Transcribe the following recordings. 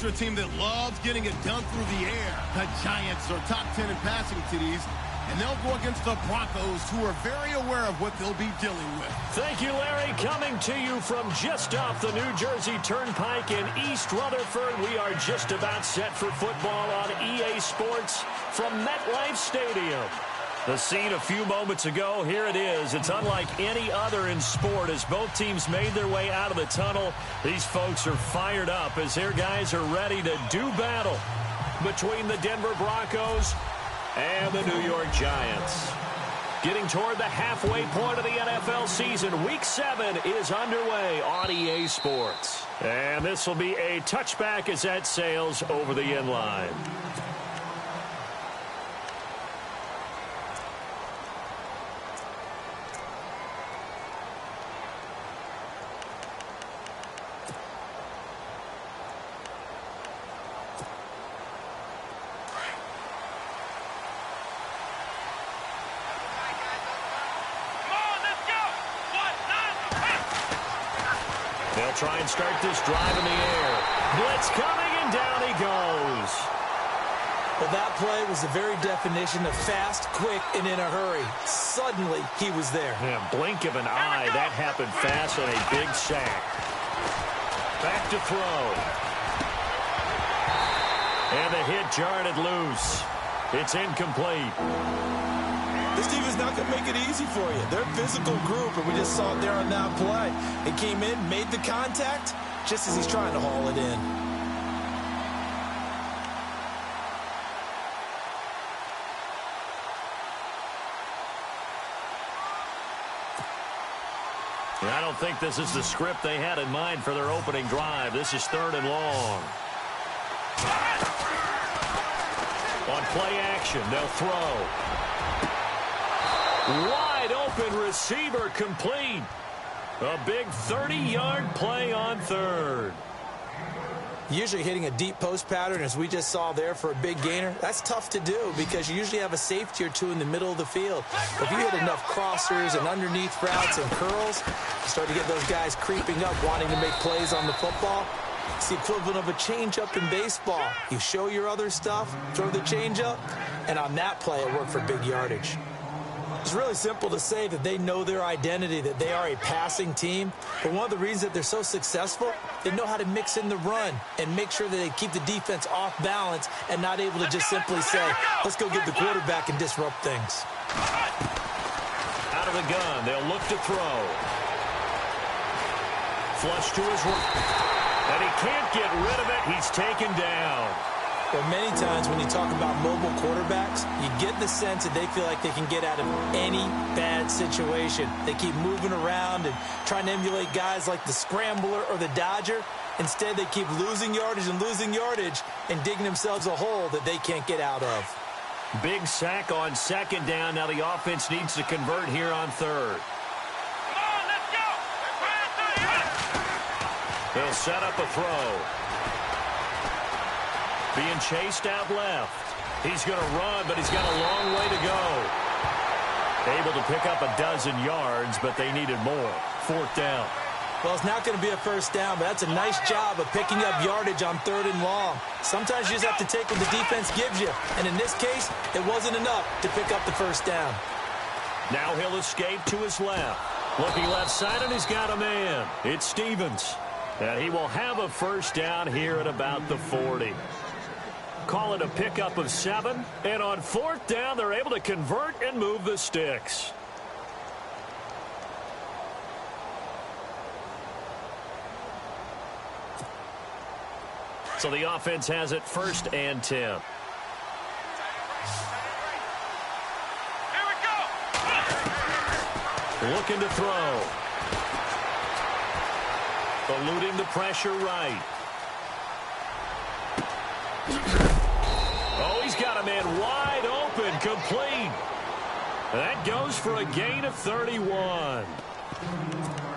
These are a team that loves getting it done through the air. The Giants are top 10 in passing TDs, and they'll go against the Broncos, who are very aware of what they'll be dealing with. Thank you, Larry. Coming to you from just off the New Jersey Turnpike in East Rutherford, we are just about set for football on EA Sports from MetLife Stadium. The scene a few moments ago, here it is. It's unlike any other in sport as both teams made their way out of the tunnel. These folks are fired up as their guys are ready to do battle between the Denver Broncos and the New York Giants. Getting toward the halfway point of the NFL season, Week 7 is underway on EA Sports. And this will be a touchback as that sails over the end line. They'll try and start this drive in the air. Blitz coming, and down he goes. Well, that play was the very definition of fast, quick, and in a hurry. Suddenly, he was there. Yeah, blink of an eye. That happened fast on a big sack. Back to throw. And the hit jarred it loose. It's incomplete. This team is not going to make it easy for you. They're a physical group, and we just saw it there on that play. It came in, made the contact, just as he's trying to haul it in. I don't think this is the script they had in mind for their opening drive. This is 3rd and long. On play action, they'll throw. Wide open receiver complete. A big 30-yard play on 3rd. Usually hitting a deep post pattern, as we just saw there, for a big gainer, that's tough to do because you usually have a safety or two in the middle of the field. If you hit enough crossers and underneath routes and curls, you start to get those guys creeping up, wanting to make plays on the football. It's the equivalent of a changeup in baseball. You show your other stuff, throw the changeup, and on that play, it worked for big yardage. It's really simple to say that they know their identity, that they are a passing team. But one of the reasons that they're so successful, they know how to mix in the run and make sure that they keep the defense off balance and not able to just simply say, let's go get the quarterback and disrupt things. Out of the gun, they'll look to throw. Flush to his right. And he can't get rid of it. He's taken down. Well, many times when you talk about mobile quarterbacks, you get the sense that they feel like they can get out of any bad situation. They keep moving around and trying to emulate guys like the Scrambler or the Dodger. Instead, they keep losing yardage and digging themselves a hole that they can't get out of. Big sack on 2nd down. Now the offense needs to convert here on 3rd. Come on, let's go! They'll set up a throw. Being chased out left. He's going to run, but he's got a long way to go. Able to pick up a dozen yards, but they needed more. 4th down. Well, it's not going to be a first down, but that's a nice job of picking up yardage on 3rd and long. Sometimes you just have to take what the defense gives you, and in this case, it wasn't enough to pick up the first down. Now he'll escape to his left. Looking left side, and he's got a man. It's Stevens. And he will have a first down here at about the 40. Call it a pickup of 7. And on 4th down, they're able to convert and move the sticks. So the offense has it 1st and 10. Here we go! Looking to throw. Eluding the pressure right. Oh, he's got a man wide open, complete. That goes for a gain of 31.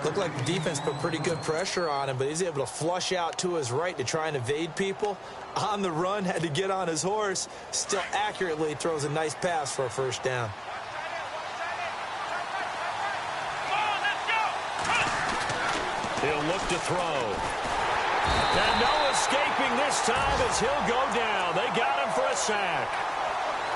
Looked like the defense put pretty good pressure on him, but he's able to flush out to his right to try and evade people. On the run, had to get on his horse. Still accurately throws a nice pass for a first down. He'll look to throw. And no escaping this time as he'll go down. They got him for a sack.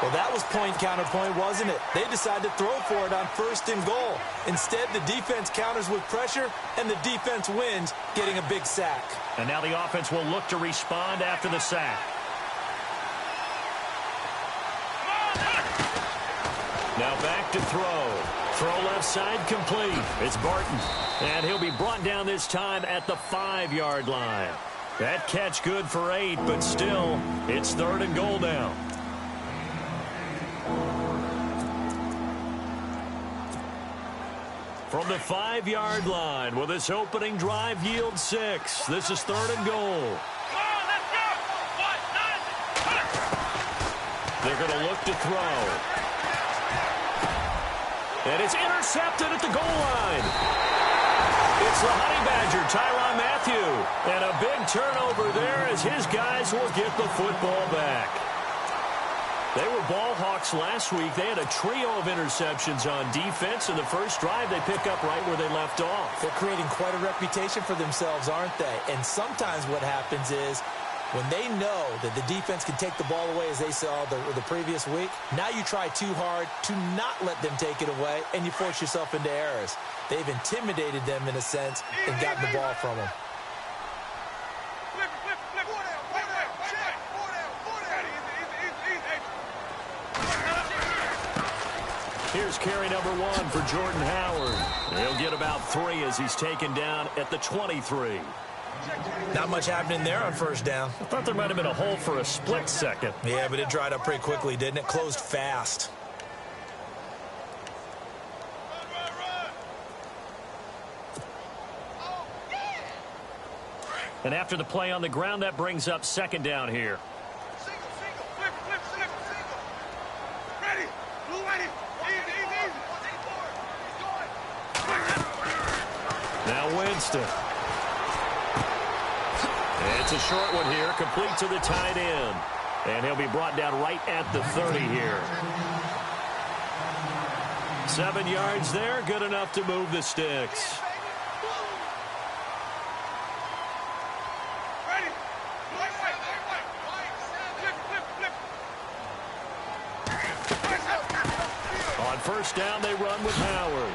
Well, that was point-counterpoint, wasn't it? They decided to throw for it on 1st and goal. Instead, the defense counters with pressure, and the defense wins, getting a big sack. And now the offense will look to respond after the sack. Now back to throw. Throw left side complete. It's Barton. And he'll be brought down this time at the 5-yard line. That catch good for 8, but still, it's 3rd and goal now. From the 5-yard line, will this opening drive yield 6? This is 3rd and goal. They're going to look to throw. And it's intercepted at the goal line. It's the Honey Badger, Tyrann Mathieu. And a big turnover there as his guys will get the football back. They were ball hawks last week. They had a trio of interceptions on defense. In the first drive, they pick up right where they left off. They're creating quite a reputation for themselves, aren't they? And sometimes what happens is when they know that the defense can take the ball away, as they saw the previous week, now you try too hard to not let them take it away, and you force yourself into errors. They've intimidated them in a sense and gotten the ball from them. Here's carry number 1 for Jordan Howard. He'll get about 3 as he's taken down at the 23. Not much happening there on 1st down. I thought there might have been a hole for a split second. Yeah, but it dried up pretty quickly, didn't it? Closed fast. And after the play on the ground, that brings up 2nd down here. Now Winston. It's a short one here, complete to the tight end. And he'll be brought down right at the 30 here. 7 yards there, good enough to move the sticks. On 1st down, they run with Howard.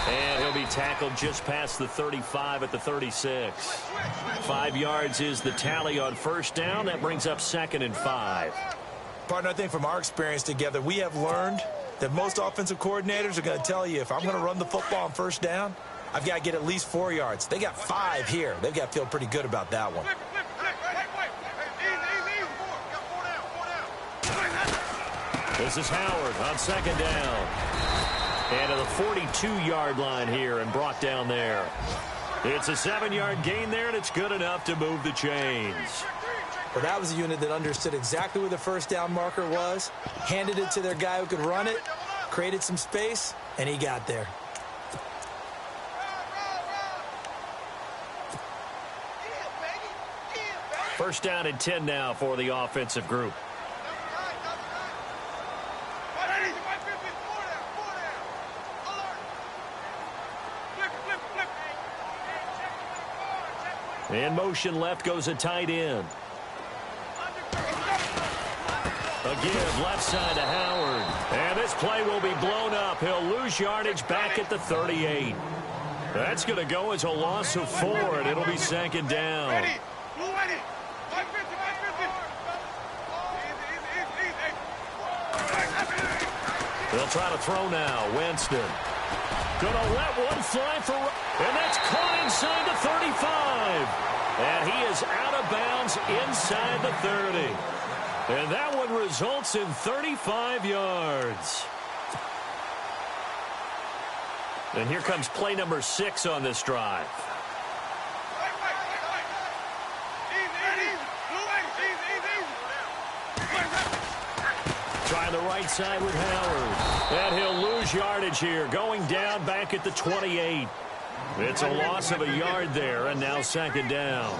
And he'll be tackled just past the 35 at the 36. 5 yards is the tally on 1st down. That brings up 2nd and 5. Partner, I think from our experience together, we have learned that most offensive coordinators are going to tell you, if I'm going to run the football on 1st down, I've got to get at least 4 yards. They got 5 here. They've got to feel pretty good about that one. This is Howard on 2nd down. And to the 42-yard line here and brought down there. It's a 7-yard gain there, and it's good enough to move the chains. Well, that was a unit that understood exactly where the 1st down marker was, handed it to their guy who could run it, created some space, and he got there. First down and 10 now for the offensive group. In motion left goes a tight end. A give left side to Howard. And this play will be blown up. He'll lose yardage back at the 38. That's going to go as a loss of 4, and it'll be 2nd down. They'll try to throw now. Winston. Gonna let one fly for, and that's caught inside the 35. And he is out of bounds inside the 30. And that one results in 35 yards. And here comes play number 6 on this drive. Trying the right side with Howard. And he'll lose yardage here, going down back at the 28. It's a loss of a yard there, and now 2nd down.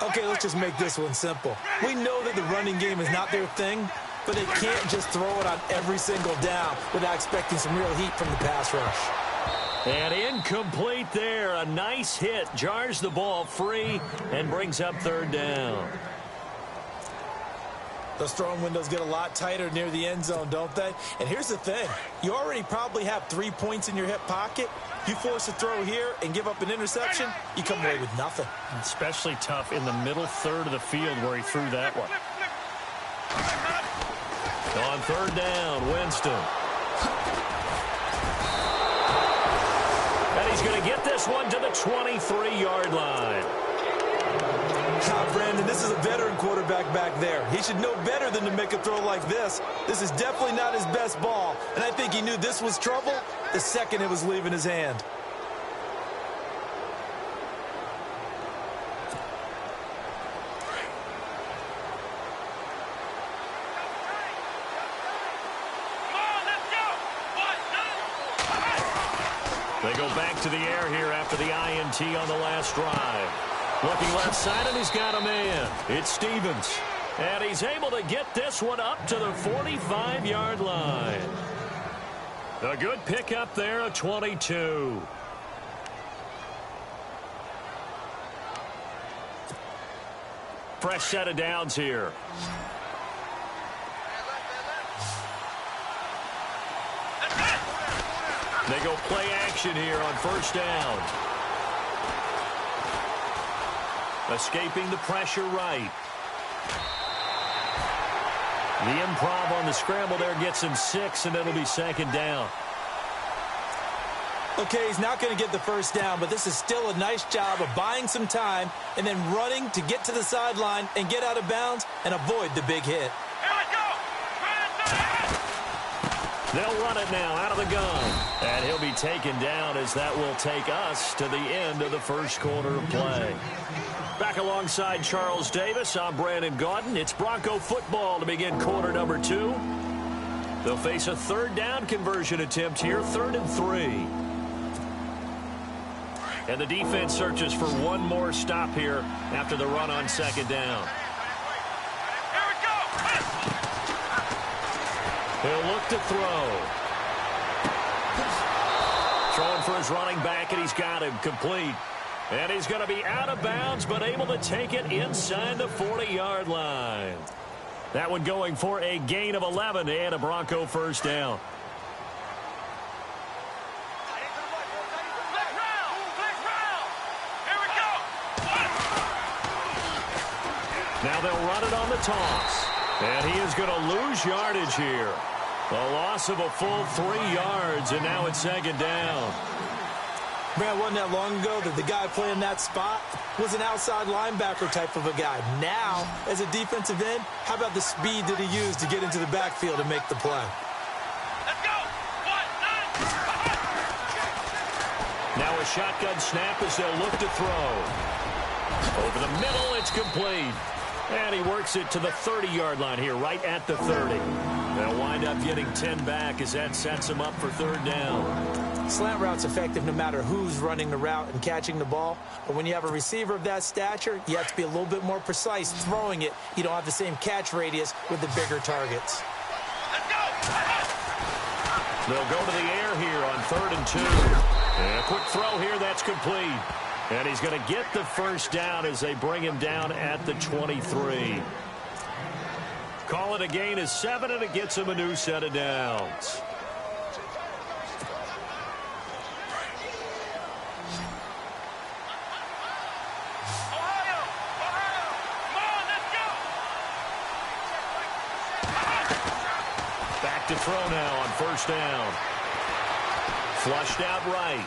Okay, let's just make this one simple. We know that the running game is not their thing, but they can't just throw it on every single down without expecting some real heat from the pass rush. And incomplete there. A nice hit. Jars the ball free and brings up third down. Those throwing windows get a lot tighter near the end zone, don't they? And here's the thing. You already probably have 3 points in your hip pocket. You force a throw here and give up an interception, you come away with nothing. Especially tough in the middle third of the field where he threw that one. On third down, Winston. And he's going to get this one to the 23-yard line. Brandon, this is a veteran quarterback back there. He should know better than to make a throw like this. This is definitely not his best ball, and I think he knew this was trouble the second it was leaving his hand. They go back to the air here after the INT on the last drive. Looking left side, and he's got a man. It's Stevens. And he's able to get this one up to the 45-yard line. A good pickup there, a 22. Fresh set of downs here. They go play action here on first down. Escaping the pressure right. The improv on the scramble there gets him 6, and it'll be second down. Okay, he's not going to get the first down, but this is still a nice job of buying some time and then running to get to the sideline and get out of bounds and avoid the big hit. They'll run it now out of the gun. And he'll be taken down as that will take us to the end of the first quarter of play. Back alongside Charles Davis, I'm Brandon Gaudin. It's Bronco football to begin quarter number 2. They'll face a third down conversion attempt here, 3rd and 3. And the defense searches for one more stop here after the run on second down. He'll look to throw. Throwing for his running back, and he's got him complete. And he's going to be out of bounds, but able to take it inside the 40-yard line. That one going for a gain of 11 and a Bronco first down. Now they'll run it on the toss. And he is going to lose yardage here. A loss of a full 3 yards, and now it's second down. Man, wasn't that long ago that the guy playing that spot was an outside linebacker type of a guy. Now, as a defensive end, how about the speed that he used to get into the backfield and make the play? Let's go! 1, 9. Now a shotgun snap as they'll look to throw. Over the middle, it's complete. And he works it to the 30-yard line here, right at the 30. They'll wind up getting 10 back as that sets him up for third down. Slant route's effective no matter who's running the route and catching the ball. But when you have a receiver of that stature, you have to be a little bit more precise throwing it. You don't have the same catch radius with the bigger targets. Let's go! They'll go to the air here on 3rd and 2. And a quick throw here, that's complete. And he's going to get the first down as they bring him down at the 23. Call it a gain of 7, and it gets him a new set of downs. Ohio! Come on, let's go! Back to throw now on first down. Flushed out right.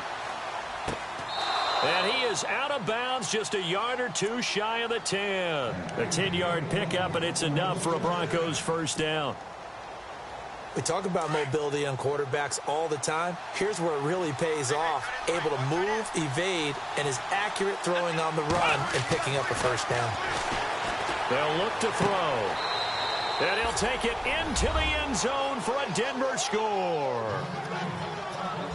And he is out of bounds just a yard or two shy of the 10. A 10-yard pickup, and it's enough for a Broncos first down. We talk about mobility on quarterbacks all the time. Here's where it really pays off. Able to move, evade, and is accurate throwing on the run and picking up a first down. They'll look to throw. And he'll take it into the end zone for a Denver score.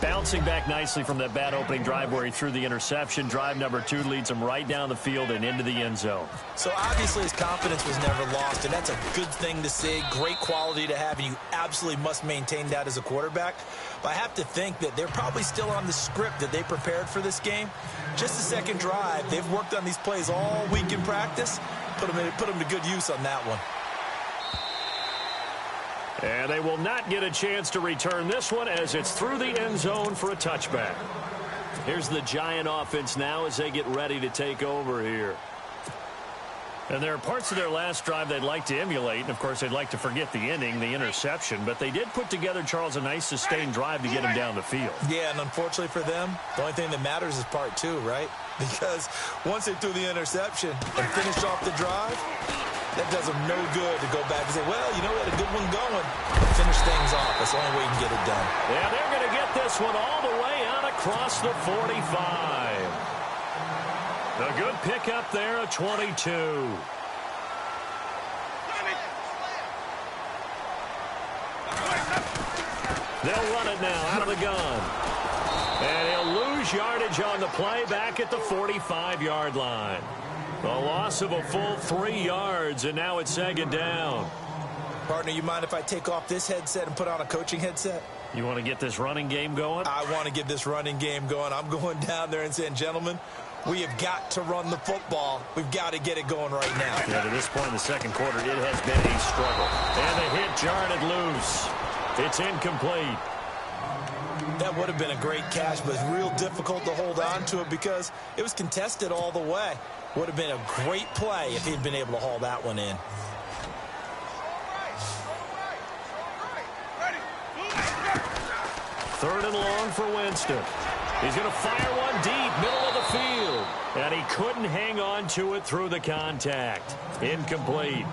Bouncing back nicely from that bad opening drive where he threw the interception. Drive number 2 leads him right down the field and into the end zone. So obviously his confidence was never lost, and that's a good thing to see. Great quality to have, and you absolutely must maintain that as a quarterback. But I have to think that they're probably still on the script that they prepared for this game. Just the second drive, they've worked on these plays all week in practice. Put them to good use on that one. And they will not get a chance to return this one as it's through the end zone for a touchback. Here's the Giant offense now as they get ready to take over here. And there are parts of their last drive they'd like to emulate. And, of course, they'd like to forget the inning, the interception. But they did put together, Charles, a nice sustained drive to get him down the field. Yeah, and unfortunately for them, the only thing that matters is part 2, right? Because once they threw the interception and finished off the drive, that does them no good to go back and say, well, you know, we had a good one going. Finish things off. That's the only way you can get it done. Yeah, they're going to get this one all the way out across the 45. A good pickup there, a 22. They'll run it now out of the gun. And he'll lose yardage on the play back at the 45-yard line. A loss of a full 3 yards, and now it's second down. Partner, you mind if I take off this headset and put on a coaching headset? You want to get this running game going? I want to get this running game going. I'm going down there and saying, gentlemen, we have got to run the football. We've got to get it going right now. Yeah, to this point in the second quarter, it has been a struggle. And the hit jarred it loose. It's incomplete. That would have been a great catch, but it's real difficult to hold on to it because it was contested all the way. Would have been a great play if he'd been able to haul that one in. Third and long for Winston. He's going to fire one deep, middle of the field. And he couldn't hang on to it through the contact. Incomplete.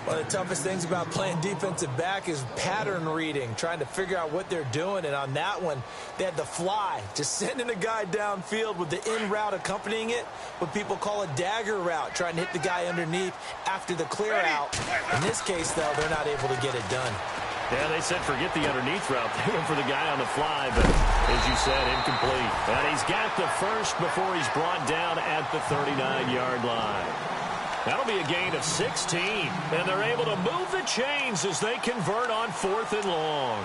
One of the toughest things about playing defensive back is pattern reading, trying to figure out what they're doing. And on that one, they had the fly, just sending a guy downfield with the in route accompanying it, what people call a dagger route, trying to hit the guy underneath after the clear out. In this case, though, they're not able to get it done. Yeah, they said forget the underneath route. They went for the guy on the fly, but as you said, incomplete. And he's got the first before he's brought down at the 39-yard line. That'll be a gain of 16, and they're able to move the chains as they convert on 4th and long.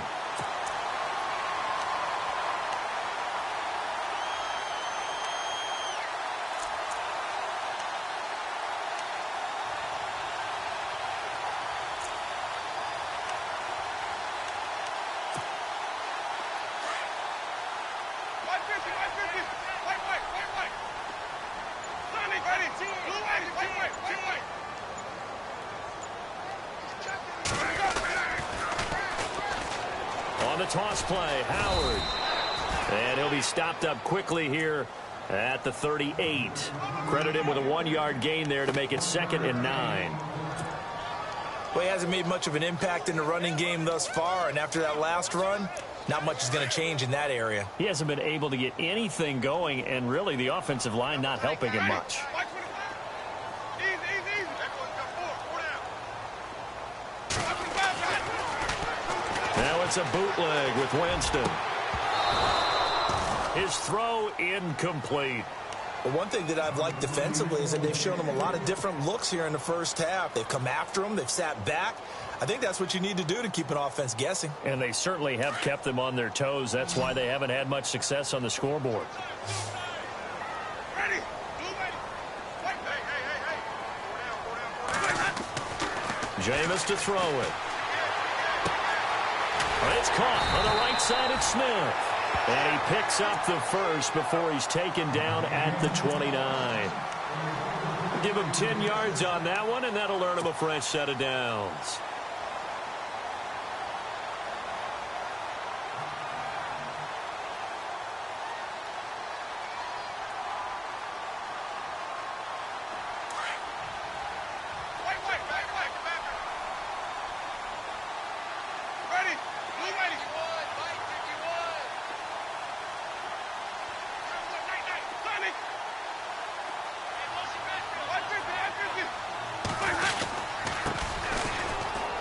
On the toss play, Howard. And he'll be stopped up quickly here at the 38. Credit him with a 1-yard gain there to make it 2nd and 9. Well, he hasn't made much of an impact in the running game thus far, and after that last run, not much is going to change in that area. He hasn't been able to get anything going, and really the offensive line not helping him much. Now it's a bootleg with Winston. His throw incomplete. But one thing that I've liked defensively is that they've shown him a lot of different looks here in the first half. They've come after him. They've sat back. I think that's what you need to do to keep an offense guessing. And they certainly have kept them on their toes. That's why they haven't had much success on the scoreboard. Jameis to throw it. It's caught on the right side of Smith. And he picks up the first before he's taken down at the 29. Give him 10 yards on that one, and that'll earn him a fresh set of downs.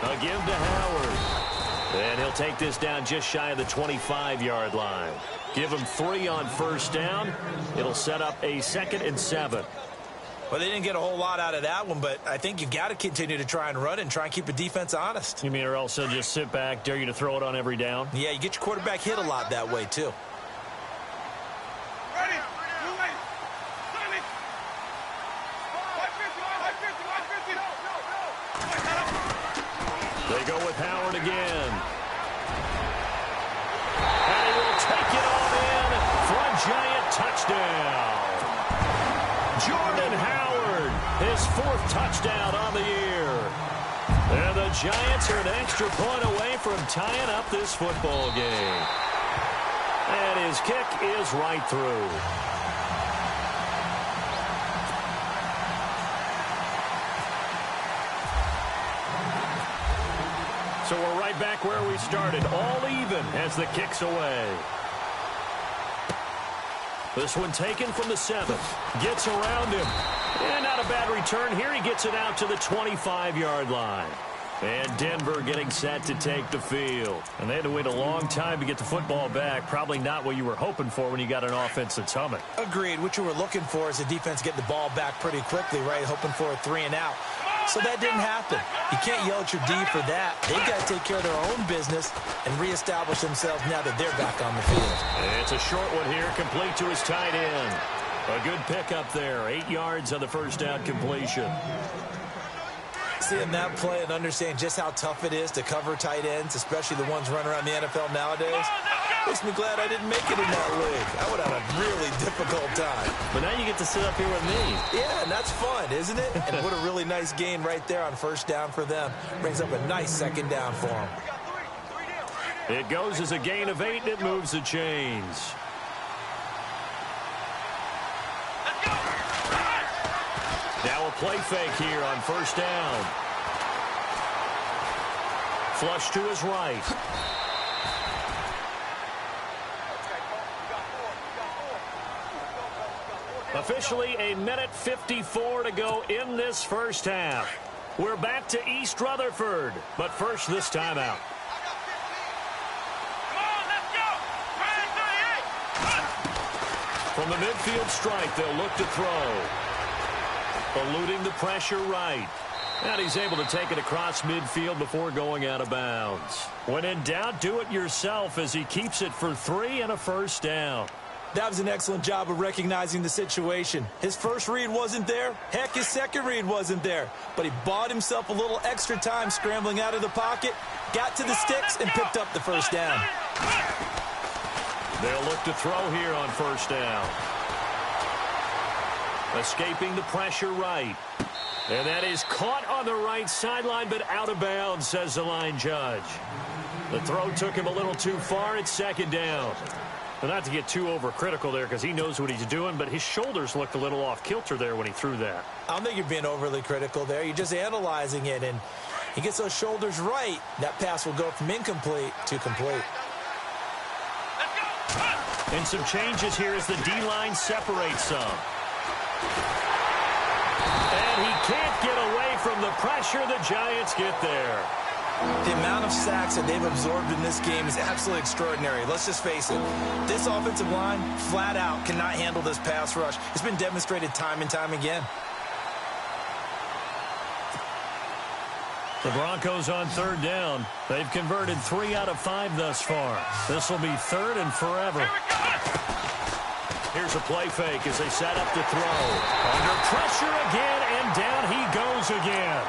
A give to Howard. And he'll take this down just shy of the 25-yard line. Give him 3 on first down. It'll set up a 2nd and 7. Well, they didn't get a whole lot out of that one, but I think you've got to continue to try and run and try and keep the defense honest. You mean or else they'll just sit back, dare you to throw it on every down? Yeah, you get your quarterback hit a lot that way, too. Ready? They go with Howard again. And he will take it all in for a Giant touchdown. Jordan Howard, his 4th touchdown on the year. And the Giants are an extra point away from tying up this football game. And his kick is right through. So we're right back where we started, all even as the kick's away. This one taken from the 7th. Gets around him. And not a bad return here. He gets it out to the 25-yard line. And Denver getting set to take the field. And they had to wait a long time to get the football back. Probably not what you were hoping for when you got an offense that's humming. Agreed. What you were looking for is the defense getting the ball back pretty quickly, right? Hoping for a 3 and out. So that didn't happen. You can't yell at your D for that. They've got to take care of their own business and reestablish themselves now that they're back on the field. It's a short one here, complete to his tight end. A good pickup there, 8 yards on the first down completion. Seeing that play and understanding just how tough it is to cover tight ends, especially the ones running around the NFL nowadays, makes me glad I didn't make it in that league. I would have a really difficult time. But now you get to sit up here with me. Yeah, and that's fun, isn't it? And what a really nice gain right there on first down for them. Brings up a nice 2nd down for them. It goes as a gain of 8, and it moves the chains. Now a play fake here on first down. Flush to his right. Officially a 1:54 to go in this first half. We're back to East Rutherford, but first this timeout. From the midfield stripe, they'll look to throw. Eluding the pressure right. And he's able to take it across midfield before going out of bounds. When in doubt, do it yourself as he keeps it for 3 and a first down. That was an excellent job of recognizing the situation. His first read wasn't there. Heck, his second read wasn't there. But he bought himself a little extra time scrambling out of the pocket, got to the sticks, and picked up the first down. They'll look to throw here on first down. Escaping the pressure right. And that is caught on the right sideline, but out of bounds, says the line judge. The throw took him a little too far. It's 2nd down. Well, not to get too overcritical there because he knows what he's doing, but his shoulders looked a little off kilter there when he threw that. I don't think you're being overly critical there. You're just analyzing it, and he gets those shoulders right. That pass will go from incomplete to complete. And some changes here as the D-line separates some. And he can't get away from the pressure. The Giants get there. The amount of sacks that they've absorbed in this game is absolutely extraordinary. Let's just face it. This offensive line, flat out, cannot handle this pass rush. It's been demonstrated time and time again. The Broncos on 3rd down. They've converted 3 out of 5 thus far. This will be 3rd and forever. Here's a play fake as they set up to throw. Under pressure again, and down he goes again.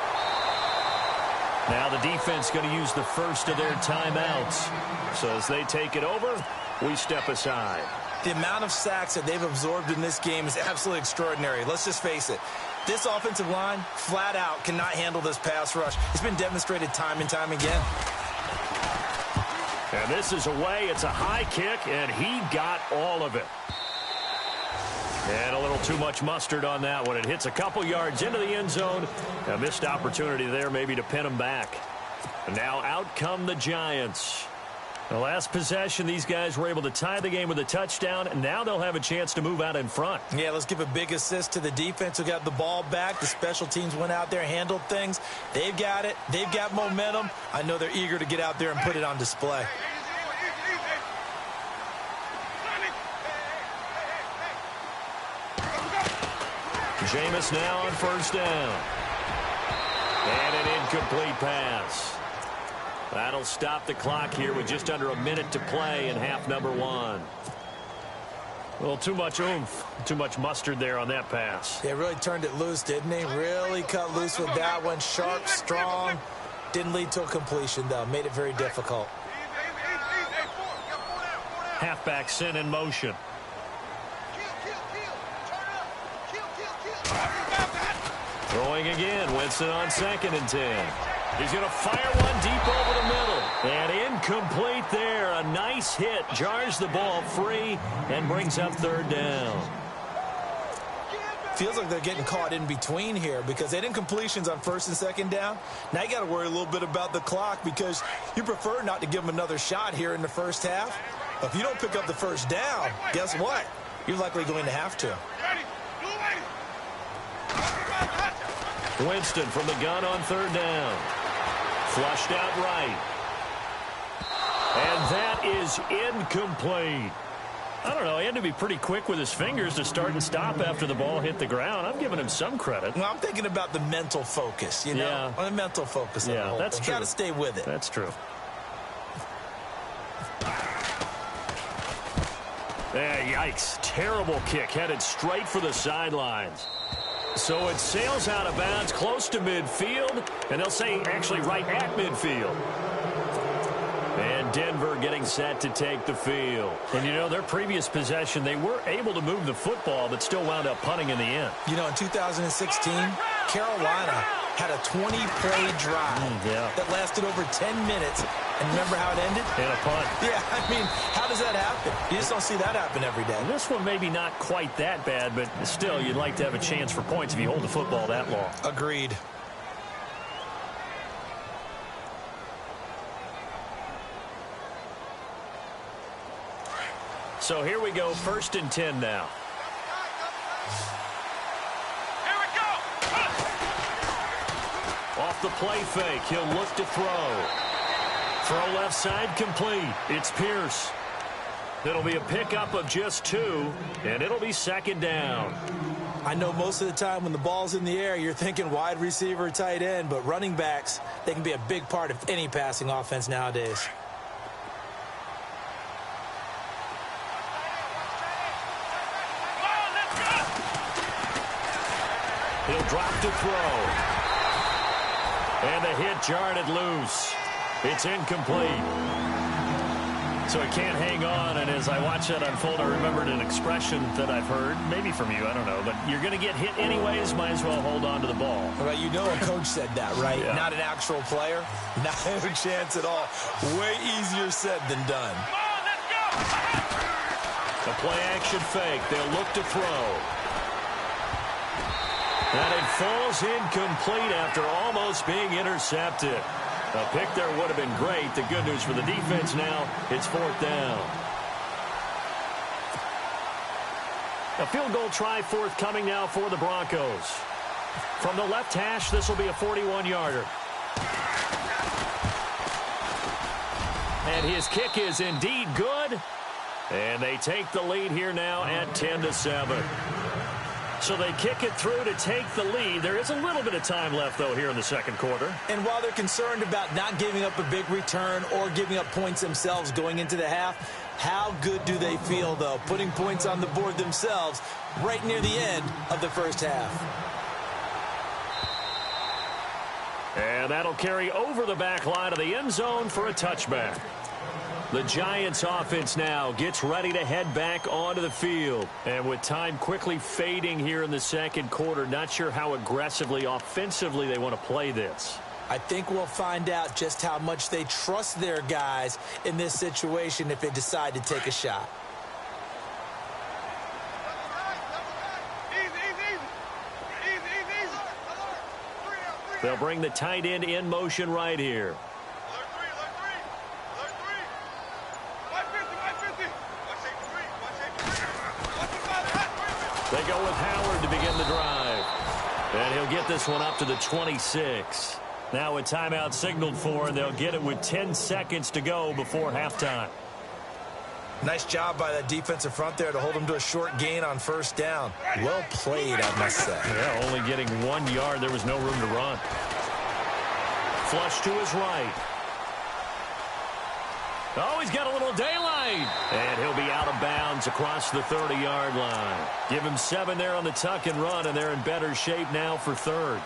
Now the defense going to use the first of their timeouts. So as they take it over, we step aside. The amount of sacks that they've absorbed in this game is absolutely extraordinary. Let's just face it. This offensive line, flat out, cannot handle this pass rush. It's been demonstrated time and time again. And this is away. It's a high kick, and he got all of it. And a little too much mustard on that one. It hits a couple yards into the end zone. A missed opportunity there maybe to pin him back. And now out come the Giants. The last possession, these guys were able to tie the game with a touchdown, and now they'll have a chance to move out in front. Yeah, let's give a big assist to the defense who got the ball back. The special teams went out there, handled things. They've got it. They've got momentum. I know they're eager to get out there and put it on display. Jameis now on first down. And an incomplete pass. That'll stop the clock here with just under a minute to play in half number 1. Well, too much oomph, too much mustard there on that pass. They really turned it loose, didn't they? Really cut loose with that one. Sharp, strong. Didn't lead to a completion, though. Made it very difficult. Halfback sent in motion. Throwing again. Winston on 2nd and 10. He's going to fire one deep over the middle. And incomplete there. A nice hit. Jars the ball free and brings up 3rd down. Feels like they're getting caught in between here because they didn't completions on 1st and 2nd down. Now you got to worry a little bit about the clock because you prefer not to give them another shot here in the first half. But if you don't pick up the 1st down, guess what? You're likely going to have to. Winston from the gun on 3rd down. Flushed out right. And that is incomplete. I don't know. He had to be pretty quick with his fingers to start and stop after the ball hit the ground. I'm giving him some credit. Well, I'm thinking about the mental focus, you know? Yeah. The mental focus. Yeah, that's true. Got to stay with it. That's true. Yikes. Terrible kick. Headed straight for the sidelines. So it sails out of bounds close to midfield, and they'll say actually right at midfield. And Denver getting set to take the field. And, you know, their previous possession, they were able to move the football, but still wound up punting in the end. You know, in 2016, Carolina had a 20-play drive that lasted over 10 minutes. And remember how it ended? And a punt. Yeah, I mean, how does that happen? You just don't see that happen every day. This one maybe not quite that bad, but still, you'd like to have a chance for points if you hold the football that long. Agreed. So here we go, 1st and 10 now. Here we go. Off the play fake, he'll look to throw. Throw left side complete. It's Pierce. It'll be a pickup of just 2, and it'll be 2nd down. I know most of the time when the ball's in the air, you're thinking wide receiver, tight end, but running backs, they can be a big part of any passing offense nowadays. He'll drop to throw. And the hit jarred it loose. It's incomplete. So he can't hang on, and as I watch that unfold, I remembered an expression that I've heard, maybe from you, I don't know, but you're going to get hit anyways, might as well hold on to the ball. Well, you know a coach said that, right? Yeah. Not an actual player. Not a chance at all. Way easier said than done. Come on, let's go. The play action fake. They'll look to throw. And it falls incomplete after almost being intercepted. A pick there would have been great. The good news for the defense now, it's 4th down. A field goal try forthcoming now for the Broncos. From the left hash, this will be a 41-yarder. And his kick is indeed good. And they take the lead here now at 10-7. So they kick it through to take the lead. There is a little bit of time left, though, here in the 2nd quarter. And while they're concerned about not giving up a big return or giving up points themselves going into the half, how good do they feel, though, putting points on the board themselves right near the end of the first half? And that'll carry over the back line of the end zone for a touchback. The Giants offense now gets ready to head back onto the field. And with time quickly fading here in the 2nd quarter, not sure how aggressively, offensively they want to play this. I think we'll find out just how much they trust their guys in this situation if they decide to take a shot. They'll bring the tight end in motion right here. And he'll get this one up to the 26. Now a timeout signaled for, and they'll get it with 10 seconds to go before halftime. Nice job by that defensive front there to hold him to a short gain on first down. Well played, I must say. Yeah, only getting 1 yard. There was no room to run. Flush to his right. Oh, he's got a little daylight. And he'll be out of bounds across the 30-yard line. Give him 7 there on the tuck and run, and they're in better shape now for third.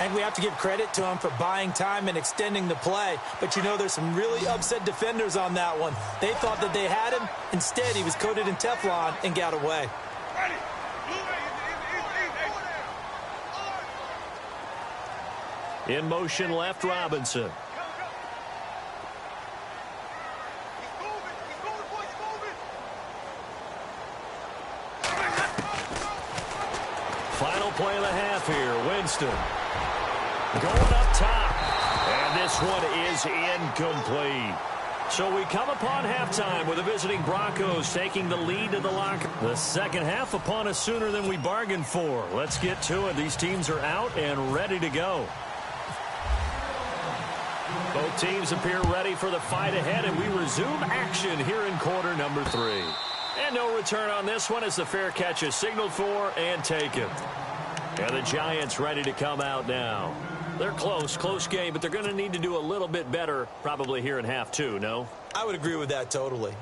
And we have to give credit to him for buying time and extending the play. But, you know, there's some really upset defenders on that one. They thought that they had him. Instead, he was coated in Teflon and got away. In motion left, Robinson. Final play of the half here. Winston going up top. And this one is incomplete. So we come upon halftime with the visiting Broncos taking the lead to the locker. The second half upon us sooner than we bargained for. Let's get to it. These teams are out and ready to go. Both teams appear ready for the fight ahead, and we resume action here in quarter number 3. And no return on this one as the fair catch is signaled for and taken. And the Giants ready to come out now. They're close game, but they're going to need to do a little bit better probably here in half 2, no? I would agree with that totally.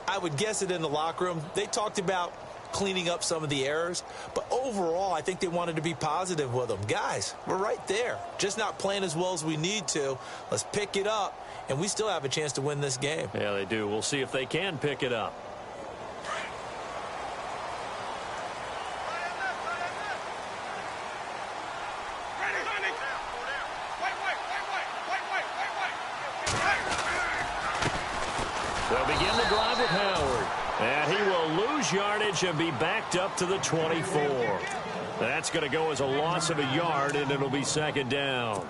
I would guess it in the locker room. They talked about cleaning up some of the errors, but overall, I think they wanted to be positive with them. Guys, we're right there. Just not playing as well as we need to. Let's pick it up, and we still have a chance to win this game. Yeah, they do. We'll see if they can pick it up. They'll begin the drive with Howard. And he will lose yardage and be backed up to the 24. That's going to go as a loss of a yard, and it'll be second down.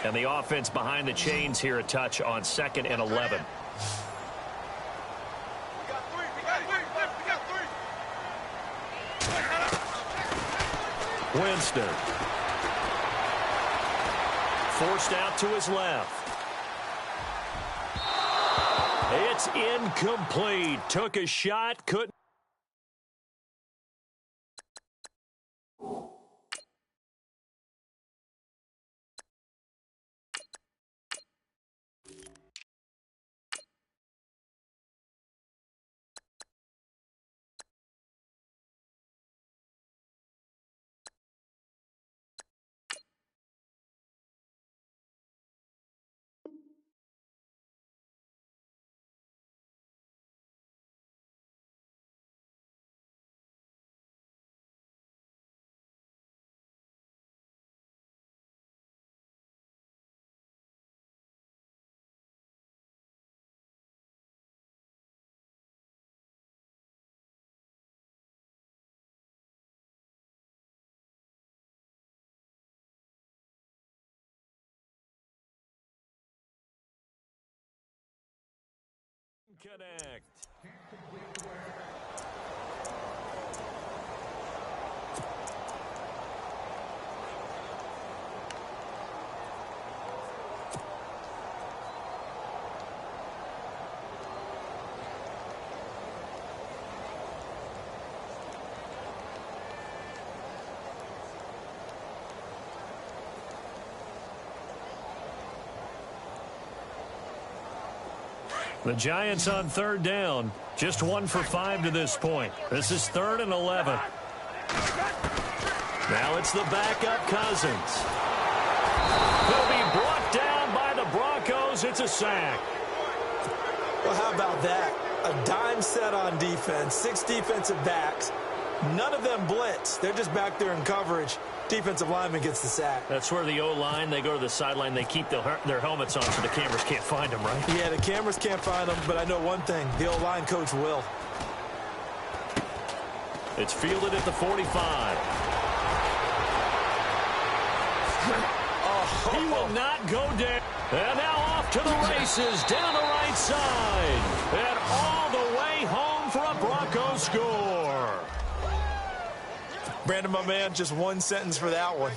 And the offense behind the chains here a touch on 2nd and 11. Winston. Forced out to his left. It's incomplete. Took a shot, couldn't. Connect. The Giants on 3rd down. Just 1 for 5 to this point. This is 3rd and 11. Now it's the backup Cousins. He'll be brought down by the Broncos. It's a sack. Well, how about that? A dime set on defense, 6 defensive backs. None of them blitz. They're just back there in coverage. Defensive lineman gets the sack. That's where the O-line, they go to the sideline, they keep their helmets on so the cameras can't find them, right? Yeah, the cameras can't find them, but I know one thing. The O-line coach will. It's fielded at the 45. He will not go down. And now off to the races down the right side. And all the way home for a Broncos score. Brandon, my man, just one sentence for that one.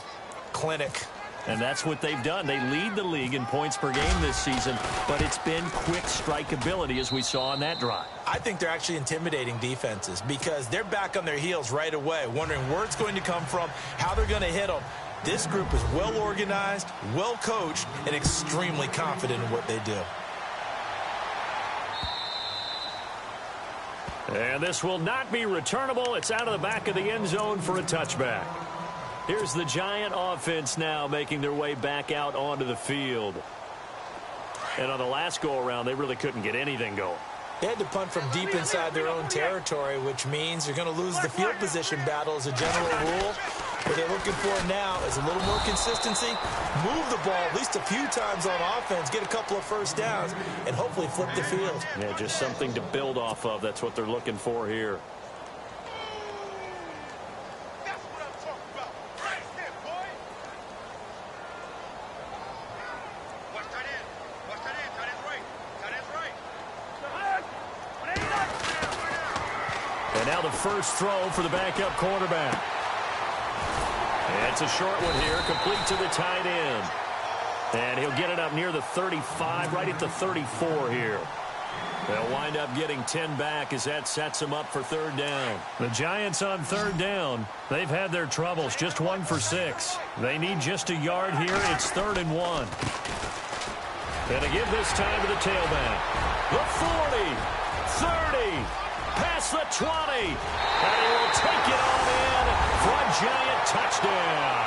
Clinic. And that's what they've done. They lead the league in points per game this season, but it's been quick strikeability as we saw on that drive. I think they're actually intimidating defenses because they're back on their heels right away, wondering where it's going to come from, how they're going to hit them. This group is well organized, well coached, and extremely confident in what they do. And this will not be returnable. It's out of the back of the end zone for a touchback. Here's the Giant offense now making their way back out onto the field. And on the last go-around, they really couldn't get anything going. They had to punt from deep inside their own territory, which means you're going to lose the field position battle as a general rule. What they're looking for now is a little more consistency, move the ball at least a few times on offense, get a couple of first downs, and hopefully flip the field. Yeah, just something to build off of. That's what they're looking for here. And now the first throw for the backup quarterback. It's a short one here, complete to the tight end. And he'll get it up near the 35, right at the 34 here. They'll wind up getting 10 back as that sets them up for third down. The Giants on third down. They've had their troubles, just 1 for 6. They need just a yard here. It's 3rd and 1. And to give this time to the tailback. The 40, 30, past the 20. And he will take it on in for a Giant touchdown.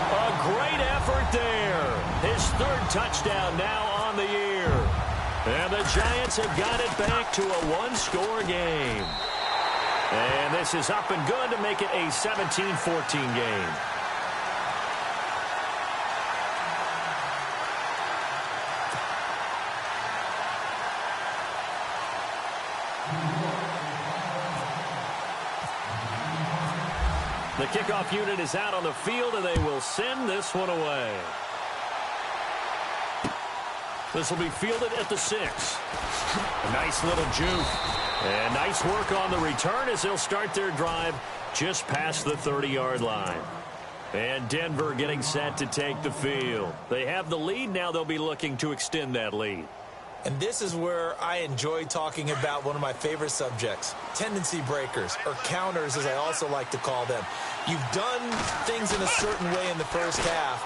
A great effort there. His 3rd touchdown now on the year. And the Giants have got it back to a 1-score game. And this is up and good to make it a 17-14 game. The kickoff unit is out on the field, and they will send this one away. This will be fielded at the 6. A nice little juke. And nice work on the return as they'll start their drive just past the 30-yard line. And Denver getting set to take the field. They have the lead. Now they'll be looking to extend that lead. And this is where I enjoy talking about one of my favorite subjects, tendency breakers, or counters as I also like to call them. You've done things in a certain way in the first half,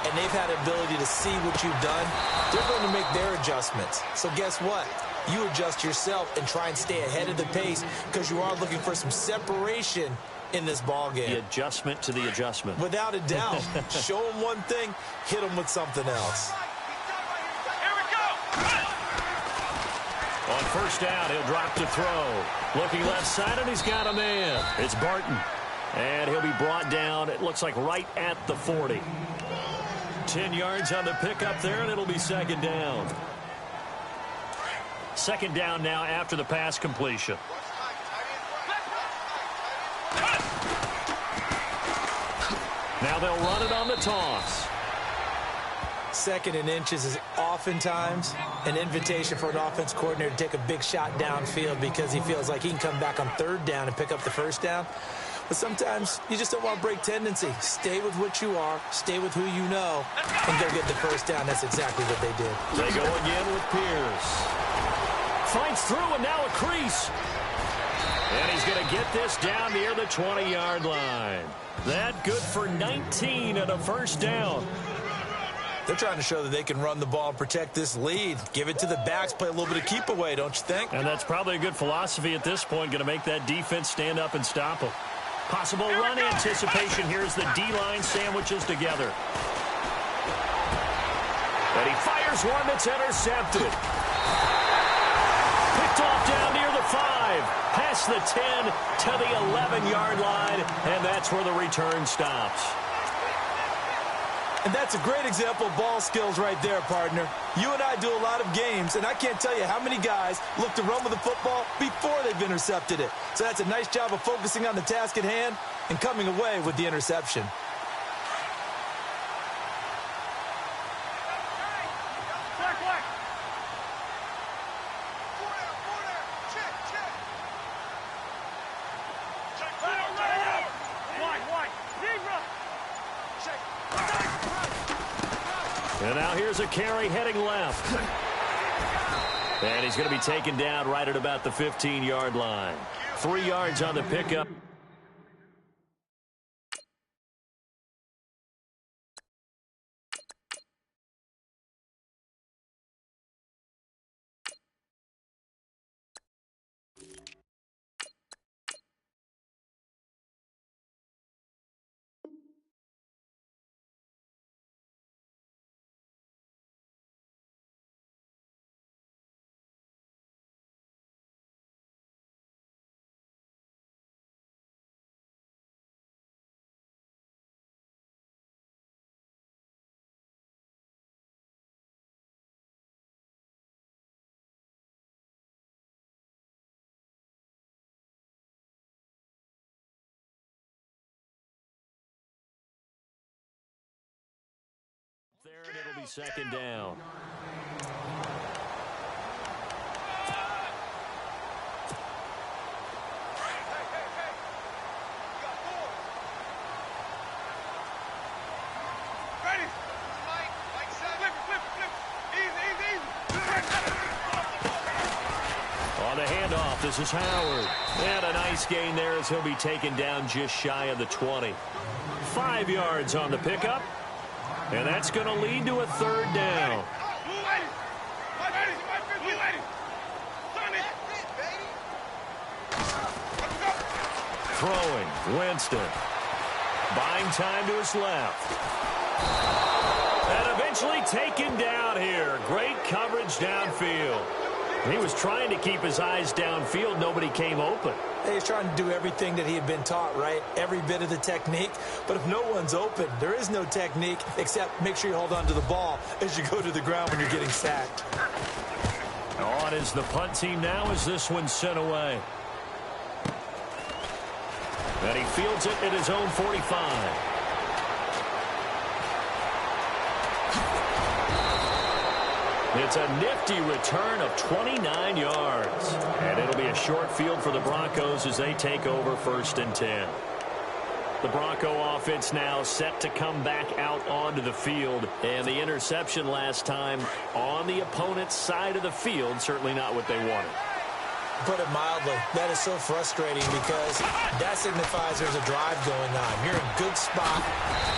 and they've had ability to see what you've done. They're going to make their adjustments. So guess what? You adjust yourself and try and stay ahead of the pace because you are looking for some separation in this ball game. The adjustment to the adjustment. Without a doubt. Show them one thing, hit them with something else. On first down, he'll drop to throw. Looking left side, and he's got a man. It's Barton. And he'll be brought down, it looks like right at the 40. 10 yards on the pickup there, and it'll be 2nd down. 2nd down now after the pass completion. Now they'll run it on the toss. 2nd and inches is oftentimes an invitation for an offense coordinator to take a big shot downfield because he feels like he can come back on 3rd down and pick up the 1st down. But sometimes you just don't want to break tendency. Stay with what you are, stay with who you know, and go get the 1st down. That's exactly what they did. They go again with Pierce. Finds through, and now a crease. And he's going to get this down near the 20-yard line. That good for 19 and a 1st down. They're trying to show that they can run the ball and protect this lead. Give it to the backs, play a little bit of keep away, don't you think? And that's probably a good philosophy at this point, going to make that defense stand up and stop them. Possible run anticipation. Here's the D-line sandwiches together. And he fires one that's intercepted. Picked off down near the 5. Past the 10 to the 11-yard line. And that's where the return stops. And that's a great example of ball skills right there, partner. You and I do a lot of games, and I can't tell you how many guys look to run with the football before they've intercepted it. So that's a nice job of focusing on the task at hand and coming away with the interception. And now here's a carry heading left. And he's going to be taken down right at about the 15-yard line. 3 yards on the pickup. There, and it'll be second down. Ready? Flip. Easy. On the handoff, this is Howard. And a nice gain there as he'll be taken down just shy of the 20. 5 yards on the pickup. And that's going to lead to a third down. Throwing, Winston. Buying time to his left. And eventually taken down here. Great coverage downfield. He was trying to keep his eyes downfield. Nobody came open. He's trying to do everything that he had been taught, right? Every bit of the technique. But if no one's open, there is no technique except make sure you hold on to the ball as you go to the ground when you're getting sacked. On is the punt team now as this one's sent away. And he fields it at his own 45. It's a nifty return of 29 yards. And it'll be a short field for the Broncos as they take over 1st and 10. The Bronco offense now set to come back out onto the field. And the interception last time on the opponent's side of the field, certainly not what they wanted. Put it mildly, that is so frustrating because that signifies there's a drive going on. You're in a good spot,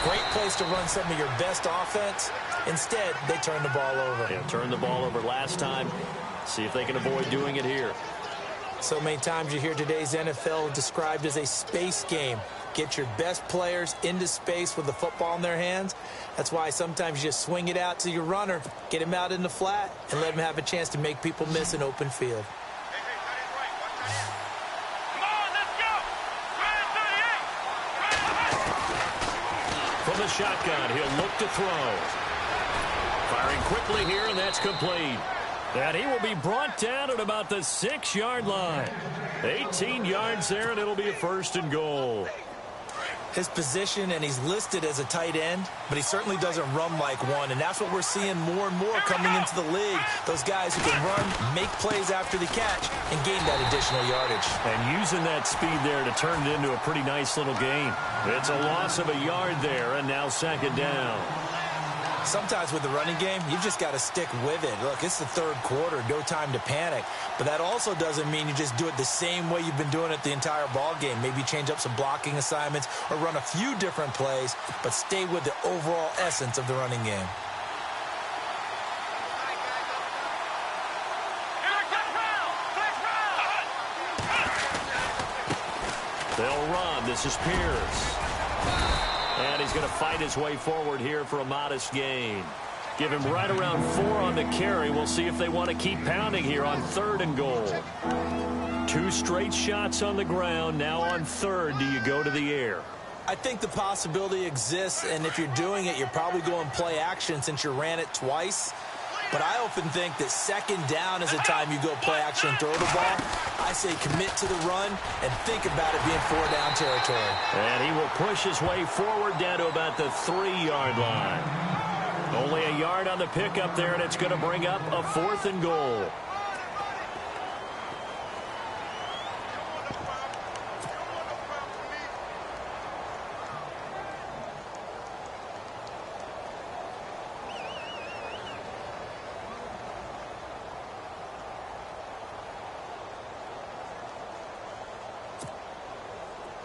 great place to run some of your best offense. Instead, they turn the ball over. Yeah, turned the ball over last time. See if they can avoid doing it here. So many times you hear today's NFL described as a space game. Get your best players into space with the football in their hands. That's why sometimes you just swing it out to your runner, get him out in the flat, and let him have a chance to make people miss an open field. From the shotgun, he'll look to throw. Firing quickly here, and that's complete. And he will be brought down at about the 6-yard line. 18 yards there, and it'll be a 1st and goal. His position, and he's listed as a tight end, but he certainly doesn't run like one, and that's what we're seeing more and more coming into the league. Those guys who can run, make plays after the catch, and gain that additional yardage. And using that speed there to turn it into a pretty nice little gain. It's a loss of a yard there, and now 2nd down. Sometimes with the running game, you've just got to stick with it. Look, it's the 3rd quarter, no time to panic. But that also doesn't mean you just do it the same way you've been doing it the entire ball game. Maybe change up some blocking assignments or run a few different plays, but stay with the overall essence of the running game. They'll run. This is Pierce. And he's going to fight his way forward here for a modest gain. Give him right around 4 on the carry. We'll see if they want to keep pounding here on 3rd and goal. 2 straight shots on the ground. Now on 3rd, do you go to the air? I think the possibility exists, and if you're doing it, you're probably going play action since you ran it twice. But I often think that 2nd down is the time you go play action and throw the ball. I say commit to the run and think about it being 4-down territory. And he will push his way forward down to about the 3-yard line. Only a yard on the pickup there, and it's going to bring up a 4th and goal.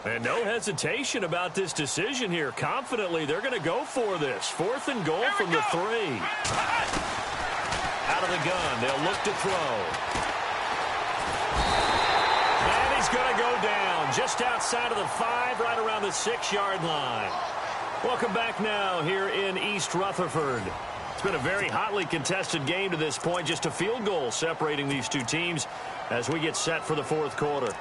And no hesitation about this decision here. Confidently, they're going to go for this. 4th and goal from the 3. Out of the gun, they'll look to throw. And he's going to go down just outside of the 5, right around the 6-yard line. Welcome back now here in East Rutherford. It's been a very hotly contested game to this point. Just a field goal separating these two teams as we get set for the 4th quarter.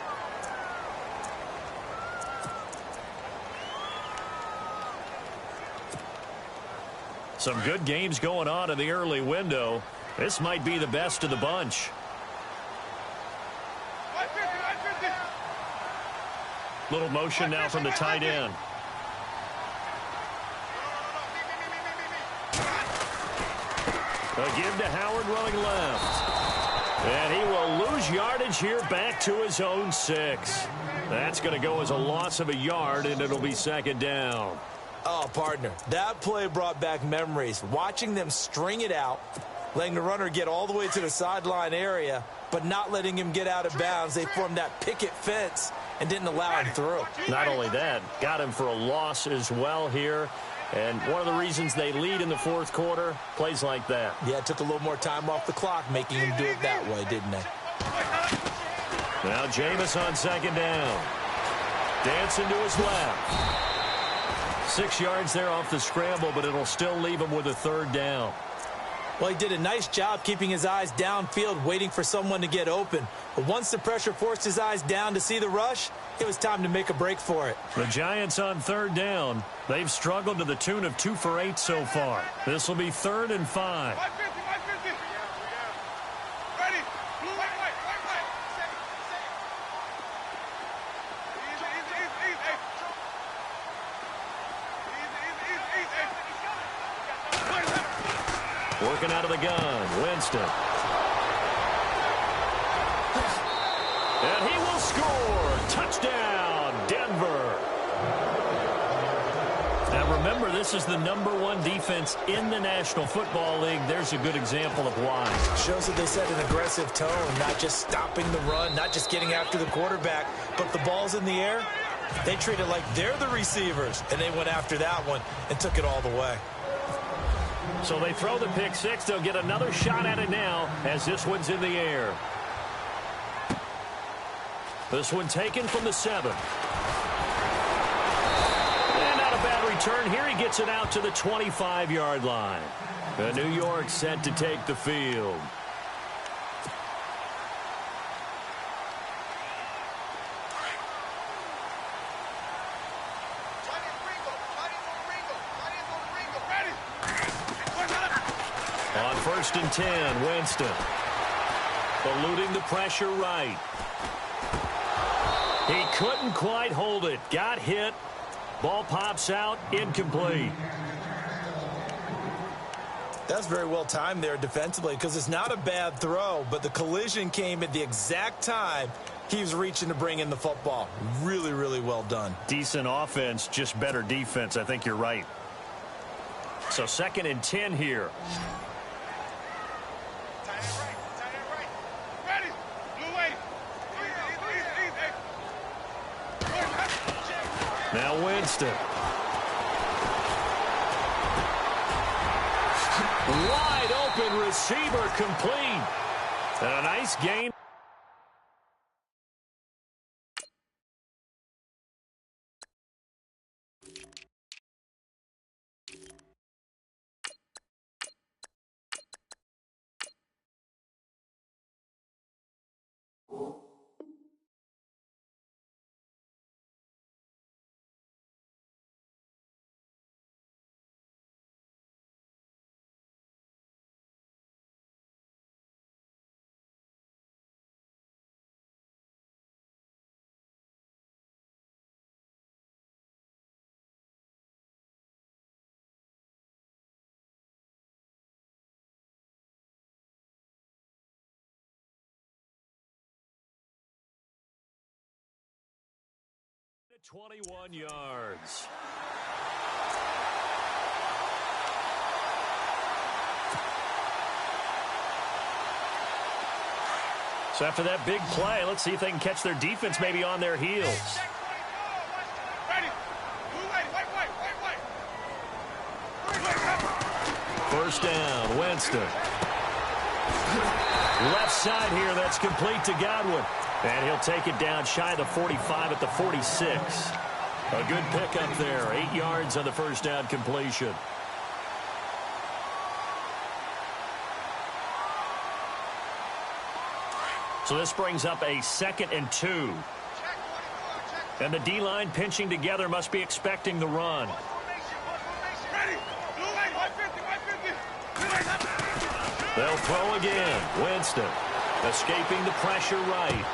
Some good games going on in the early window. This might be the best of the bunch. Little motion now from the tight end. A give to Howard running left. And he will lose yardage here back to his own 6. That's going to go as a loss of a yard, and it'll be 2nd down. Oh, partner, that play brought back memories. Watching them string it out, letting the runner get all the way to the sideline area, but not letting him get out of bounds. They formed that picket fence and didn't allow him through. Not only that, got him for a loss as well here. And one of the reasons they lead in the 4th quarter, plays like that. Yeah, it took a little more time off the clock, making him do it that way, didn't they? Now Jameis on 2nd down. Dancing to his left. 6 yards there off the scramble, but it'll still leave him with a 3rd down. Well, he did a nice job keeping his eyes downfield, waiting for someone to get open. But once the pressure forced his eyes down to see the rush, it was time to make a break for it. The Giants on 3rd down. They've struggled to the tune of 2 for 8 so far. This will be 3rd and 5. Ready. Working out of the gun, Winston. And he will score. Touchdown, Denver. Now remember, this is the #1 defense in the National Football League. There's a good example of why. Shows that they set an aggressive tone, not just stopping the run, not just getting after the quarterback, but the ball's in the air. They treat it like they're the receivers, and they went after that one and took it all the way. So they throw the pick 6. They'll get another shot at it now as this one's in the air. This one taken from the 7. And not a bad return here. He gets it out to the 25-yard line. The New York set to take the field. On 1st and 10, Winston. Eluding the pressure right. He couldn't quite hold it. Got hit. Ball pops out. Incomplete. That's very well timed there defensively because it's not a bad throw, but the collision came at the exact time he was reaching to bring in the football. Really, really well done. Decent offense, just better defense. I think you're right. So 2nd and 10 here. Now Winston. Wide open receiver complete. And a nice gain. at 21 yards. So after that big play, let's see if they can catch their defense maybe on their heels. First down, Winston. Left side here, that's complete to Godwin. And he'll take it down shy of the 45 at the 46. A good pickup there. 8 yards on the first down completion. So this brings up a 2nd and 2. And the D-line pinching together must be expecting the run. They'll throw again. Winston escaping the pressure right.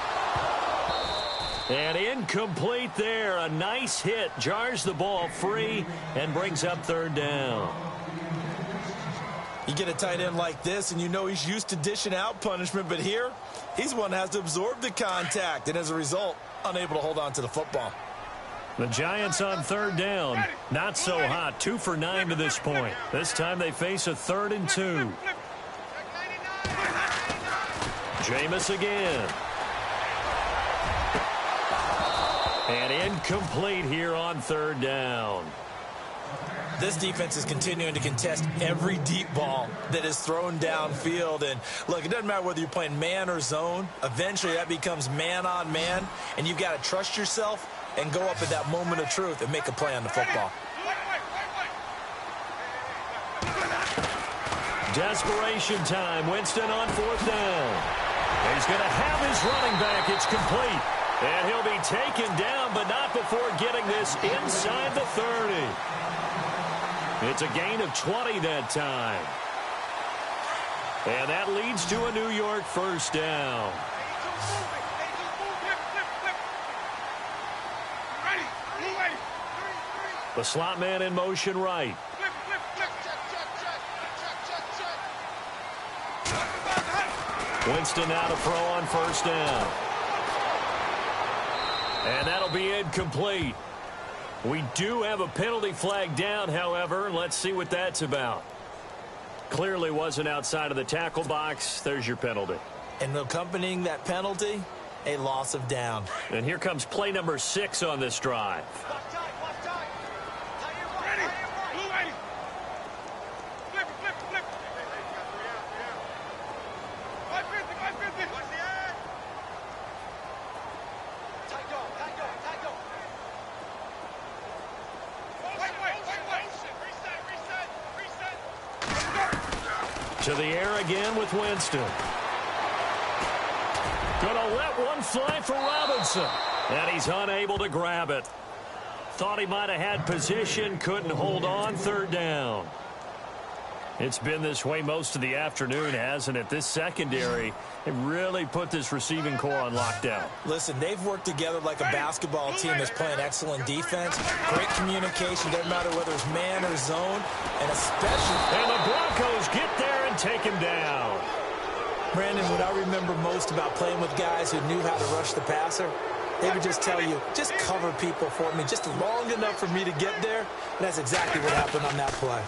And incomplete there. A nice hit. Jars the ball free and brings up 3rd down. You get a tight end like this, and you know he's used to dishing out punishment, but here, he's one that has to absorb the contact, and as a result, unable to hold on to the football. The Giants on 3rd down. Not so hot. 2 for 9 to this point. This time they face a 3rd and 2. Jameis again. And incomplete here on 3rd down. This defense is continuing to contest every deep ball that is thrown downfield. And, look, it doesn't matter whether you're playing man or zone. Eventually, that becomes man on man. And you've got to trust yourself and go up at that moment of truth and make a play on the football. Desperation time. Winston on 4th down. He's going to have his running back. It's complete. And he'll be taken down, but not before getting this inside the 30. It's a gain of 20 that time. And that leads to a New York first down. The slot man in motion right. Winston now to throw on first down. And that'll be incomplete. We do have a penalty flag down, however. Let's see what that's about. Clearly wasn't outside of the tackle box. There's your penalty. And accompanying that penalty, a loss of down. And here comes play number 6 on this drive. To the air again with Winston. Gonna let one fly for Robinson. And he's unable to grab it. Thought he might have had position, couldn't hold on. 3rd down. It's been this way most of the afternoon, hasn't it? This secondary, it really put this receiving core on lockdown. Listen, they've worked together like a basketball team that's playing excellent defense. Great communication, doesn't matter whether it's man or zone, and especially... And the Broncos get there and take him down. Brandon, what I remember most about playing with guys who knew how to rush the passer, they would just tell you, just cover people for me, just long enough for me to get there. And that's exactly what happened on that play.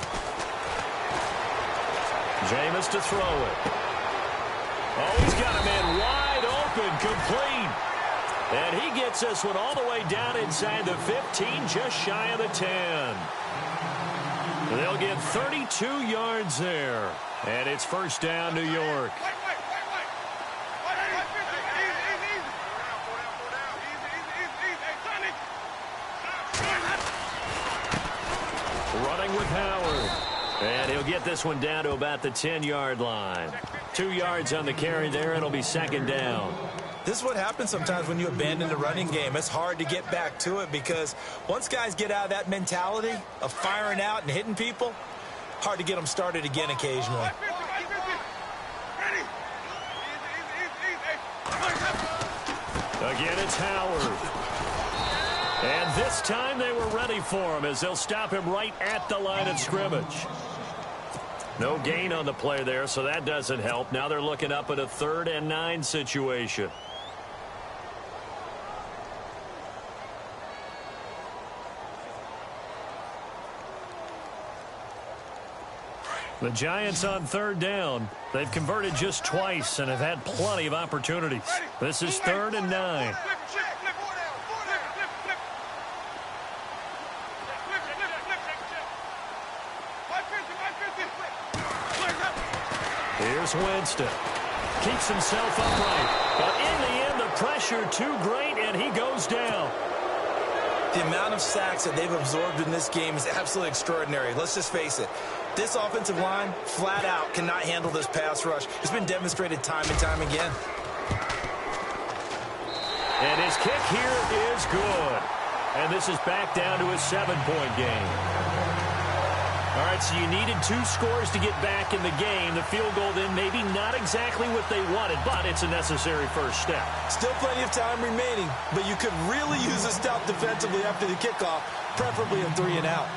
Jameis to throw it. Oh, he's got a man wide open, complete. And he gets this one all the way down inside the 15, just shy of the 10. They'll get 32 yards there. And it's first down, New York. Running with Howard. And he'll get this one down to about the 10-yard line. 2 yards on the carry there. It'll be 2nd down. This is what happens sometimes when you abandon the running game. It's hard to get back to it because once guys get out of that mentality of firing out and hitting people, hard to get them started again occasionally. Again, it's Howard. And this time they were ready for him as they'll stop him right at the line of scrimmage. No gain on the play there, so that doesn't help. Now they're looking up at a 3rd and 9 situation. The Giants on 3rd down. They've converted just twice and have had plenty of opportunities. This is 3rd and 9. Here's Winston. Keeps himself upright. But in the end, the pressure too great, and he goes down. The amount of sacks that they've absorbed in this game is absolutely extraordinary. Let's just face it. This offensive line, flat out, cannot handle this pass rush. It's been demonstrated time and time again. And his kick here is good. And this is back down to a 7-point game. All right, so you needed 2 scores to get back in the game. The field goal then maybe not exactly what they wanted, but it's a necessary first step. Still plenty of time remaining, but you could really use a stop defensively after the kickoff, preferably a 3-and-out.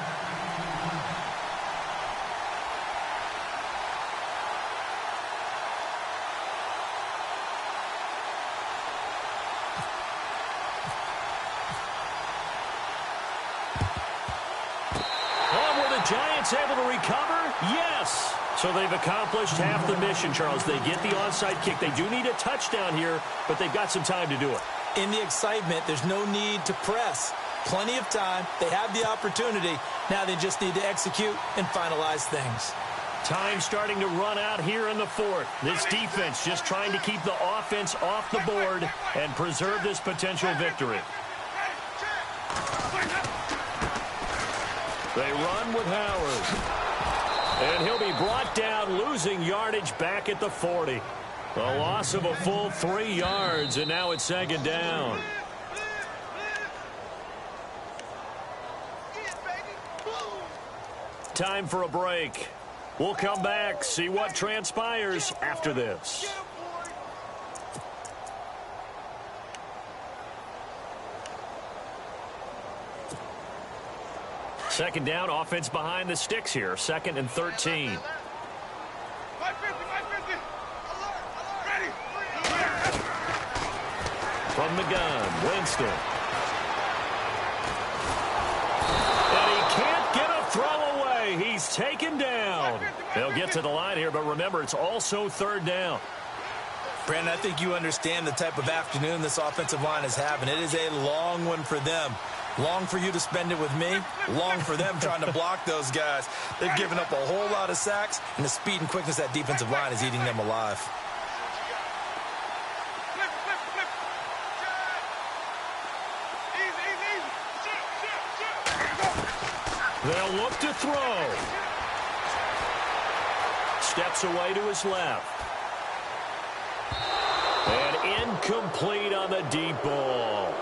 Giants able to recover? Yes. So they've accomplished half the mission, Charles. They get the onside kick. They do need a touchdown here, but they've got some time to do it. In the excitement, there's no need to press. Plenty of time. They have the opportunity. Now they just need to execute and finalize things. Time starting to run out here in the 4th. This defense just trying to keep the offense off the board and preserve this potential victory. They run with Howard. And he'll be brought down, losing yardage back at the 40. A loss of a full 3 yards, and now it's 2nd down. Time for a break. We'll come back, see what transpires after this. Second down, offense behind the sticks here. 2nd and 13. From the gun, Winston. And he can't get a throw away. He's taken down. They'll get to the line here, but remember, it's also 3rd down. Brandon, I think you understand the type of afternoon this offensive line is having. It is a long one for them. Long for you to spend it with me. Long for them trying to block those guys. They've given up a whole lot of sacks, and the speed and quickness of that defensive line is eating them alive. They'll look to throw. Steps away to his left. And incomplete on the deep ball.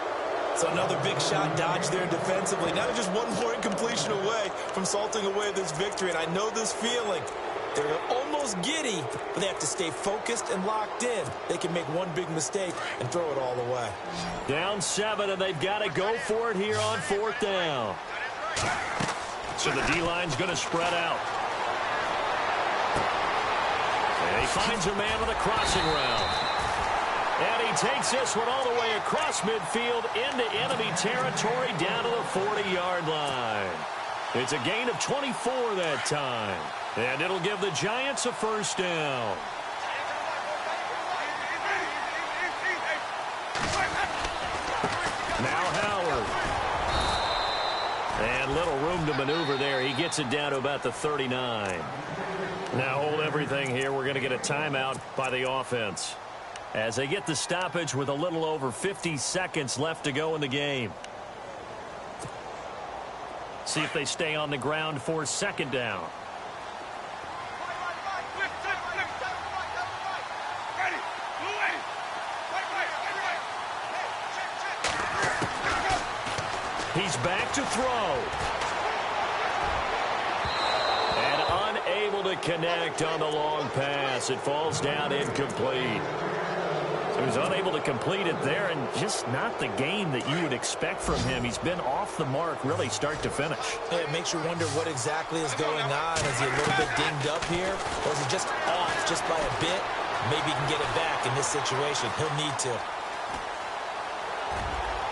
So another big shot dodged there defensively. Now just one more incompletion away from salting away this victory. And I know this feeling. They're almost giddy, but they have to stay focused and locked in. They can make one big mistake and throw it all away. Down 7, and they've got to go for it here on 4th down. So the D-line's going to spread out. And he finds a man with a crossing route. And he takes this one all the way across midfield into enemy territory down to the 40-yard line. It's a gain of 24 that time. And it'll give the Giants a 1st down. Now Howard. And little room to maneuver there. He gets it down to about the 39. Now hold everything here. We're going to get a timeout by the offense, as they get the stoppage with a little over 50 seconds left to go in the game. See if they stay on the ground for 2nd down. He's back to throw. And unable to connect on the long pass. It falls down incomplete. He was unable to complete it there, and just not the game that you would expect from him. He's been off the mark really start to finish. Yeah, it makes you wonder what exactly is going on. Is he a little bit dinged up here, or is he just off just by a bit? Maybe he can get it back in this situation. He'll need to.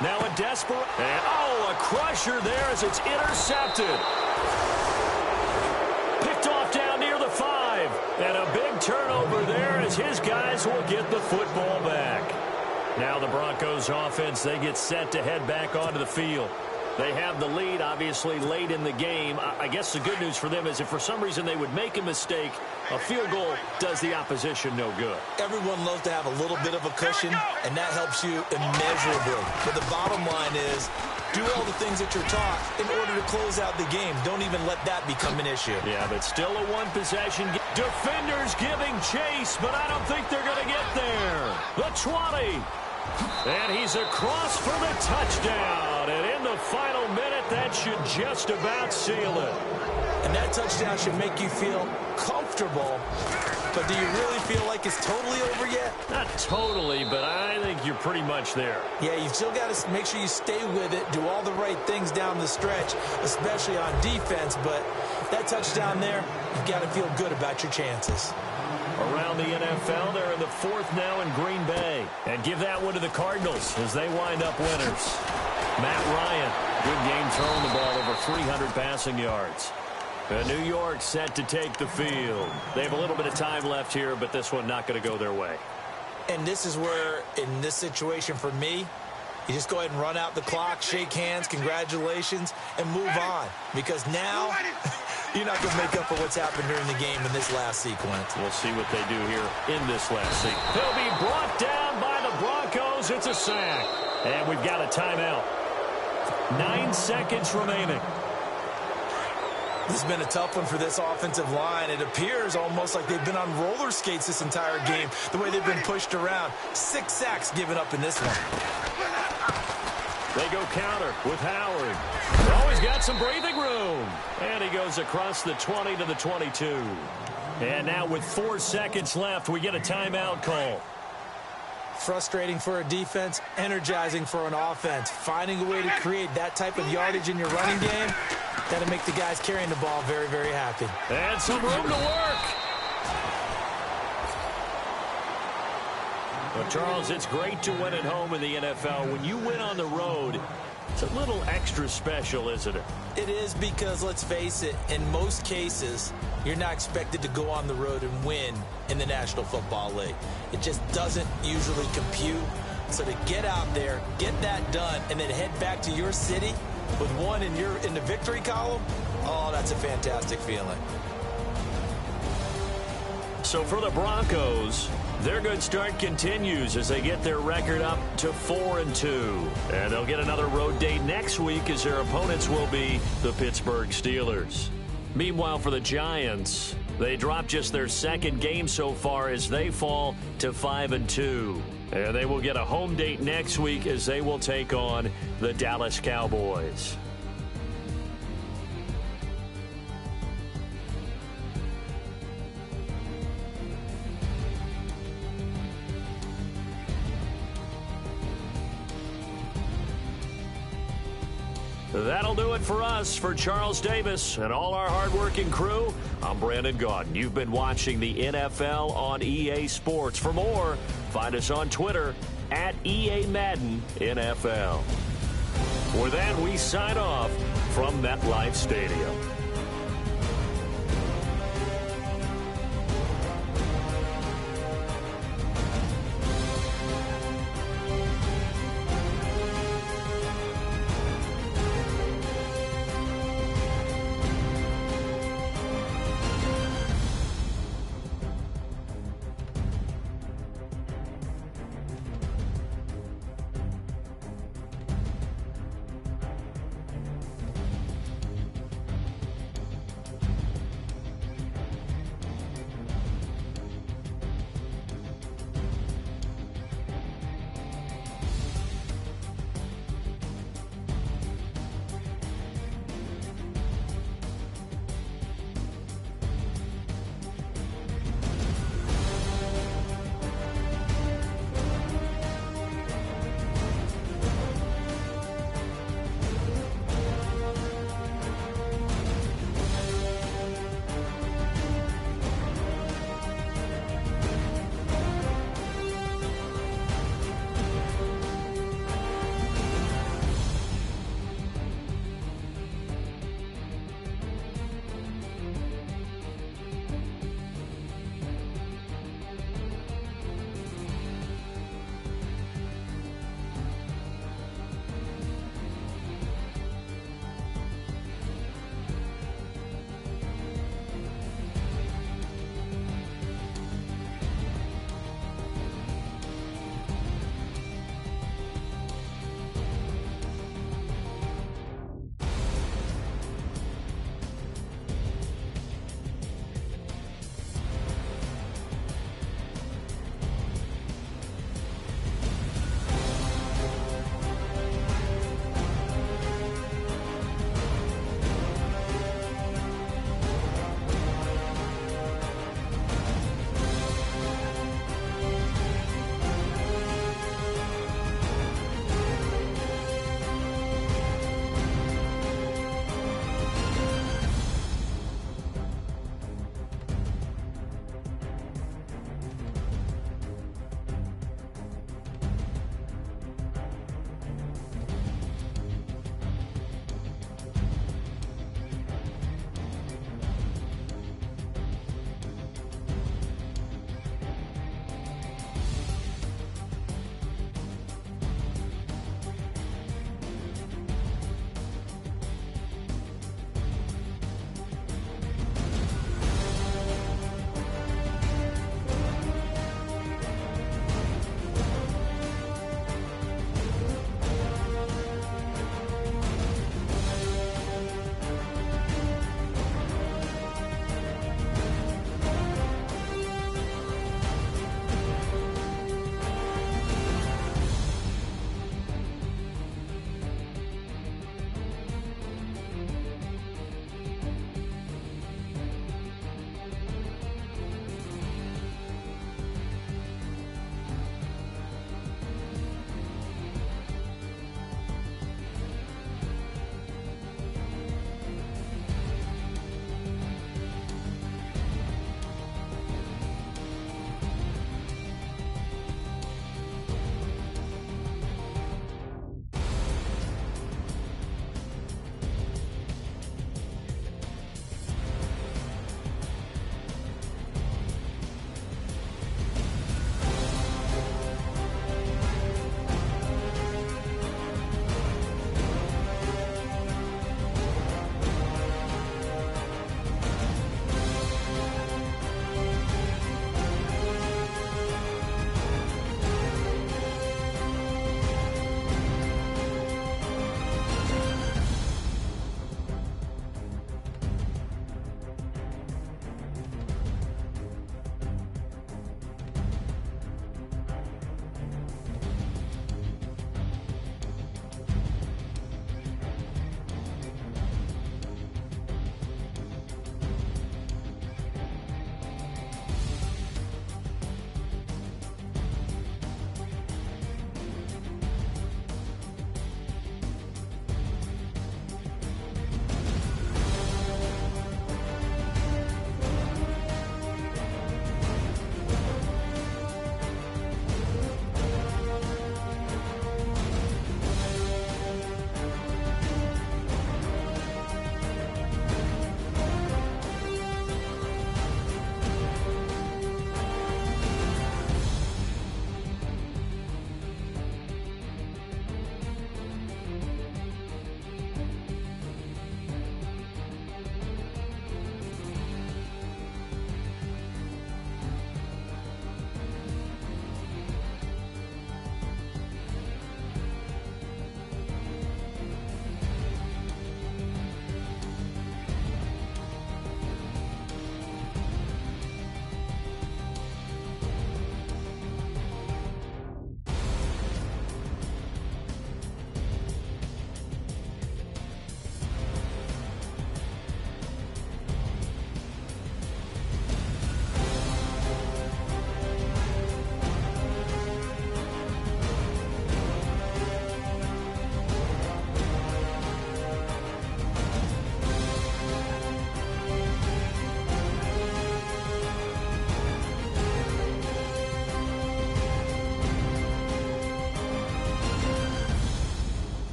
Now a desperate, and a crusher there as it's intercepted. Picked off down near the 5. And a big turnover there as his guys will get the football back. Now the Broncos offense, they get set to head back onto the field. They have the lead, obviously, late in the game. I guess the good news for them is if for some reason they would make a mistake, a field goal does the opposition no good. Everyone loves to have a little bit of a cushion, and that helps you immeasurably. But the bottom line is, do all the things that you're taught in order to close out the game. Don't even let that become an issue. Yeah, but still a one-possession. Defenders giving chase, but I don't think they're going to get there. The 20. And he's across for the touchdown. And in the final minute, that should just about seal it. And that touchdown should make you feel comfortable. But do you really feel like it's totally over yet? Not totally, but I think you're pretty much there. Yeah, you've still got to make sure you stay with it, do all the right things down the stretch, especially on defense. But that touchdown there, you've got to feel good about your chances. Around the NFL, they're in the fourth now in Green Bay. And give that one to the Cardinals as they wind up winners. Matt Ryan, good game throwing the ball over 300 passing yards. New York set to take the field. They have a little bit of time left here, but this one not going to go their way. And this is where, in this situation for me, you just go ahead and run out the clock, shake hands, congratulations, and move on. Because now, you're not going to make up for what's happened during the game in this last sequence. We'll see what they do here in this last sequence. He'll be brought down by the Broncos. It's a sack. And we've got a timeout. 9 seconds remaining. This has been a tough one for this offensive line. It appears almost like they've been on roller skates this entire game, the way they've been pushed around. 6 sacks given up in this one. They go counter with Howard. Always got some breathing room. And he goes across the 20 to the 22. And now with 4 seconds left, we get a timeout call. Frustrating for a defense, energizing for an offense. Finding a way to create that type of yardage in your running game, that'll make the guys carrying the ball very, very happy. And some room to work. Well, Charles, it's great to win at home in the NFL. When you win on the road, it's a little extra special, isn't it? It is because, let's face it, in most cases, you're not expected to go on the road and win in the National Football League. It just doesn't usually compute. So to get out there, get that done, and then head back to your city with one in the victory column, oh, that's a fantastic feeling. So for the Broncos, their good start continues as they get their record up to 4-2. And they'll get another road date next week as their opponents will be the Pittsburgh Steelers. Meanwhile, for the Giants, they dropped just their second game so far as they fall to 5-2. And they will get a home date next week as they will take on the Dallas Cowboys. That'll do it for us. For Charles Davis and all our hardworking crew, I'm Brandon Gaudin. You've been watching the NFL on EA Sports. For more, find us on Twitter at EA Madden NFL. With that, we sign off from MetLife Stadium.